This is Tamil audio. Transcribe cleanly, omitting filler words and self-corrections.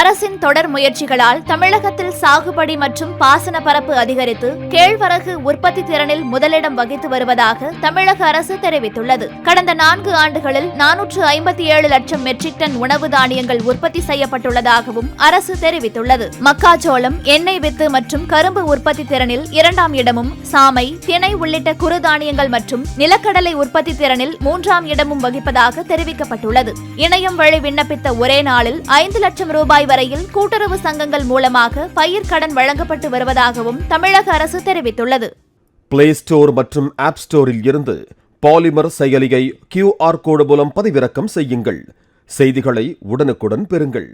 அரசின் தொடர் முயற்சிகளால் தமிழகத்தில் சாகுபடி மற்றும் பாசன பரப்பு அதிகரித்து கேழ்வரகு உற்பத்தி திறனில் முதலிடம் வகித்து வருவதாக தமிழக அரசு தெரிவித்துள்ளது. கடந்த 4 ஆண்டுகளில் 457 லட்சம் மெட்ரிக் டன் உணவு தானியங்கள் உற்பத்தி செய்யப்பட்டுள்ளதாகவும் அரசு தெரிவித்துள்ளது. மக்காச்சோளம், எண்ணெய் வித்து மற்றும் கரும்பு உற்பத்தி திறனில் 2ஆம் இடமும், சாமை, திணை உள்ளிட்ட குறுதானியங்கள் மற்றும் நிலக்கடலை உற்பத்தி திறனில் 3ஆம் இடமும் வகிப்பதாக தெரிவிக்கப்பட்டுள்ளது. இணையம் வழி விண்ணப்பித்த ஒரே நாளில் 5 லட்சம் ரூபாய் வரையில் கூட்டுறவு சங்கங்கள் மூலமாக பயிர் கடன் வழங்கப்பட்டு வருவதாகவும் தமிழக அரசு தெரிவித்துள்ளது. பிளே ஸ்டோர் மற்றும் ஆப் ஸ்டோரில் இருந்து பாலிமர் செயலியை QR கோடு மூலம் பதிவிறக்கம் செய்யுங்கள். செய்திகளை உடனுக்குடன் பெறுங்கள்.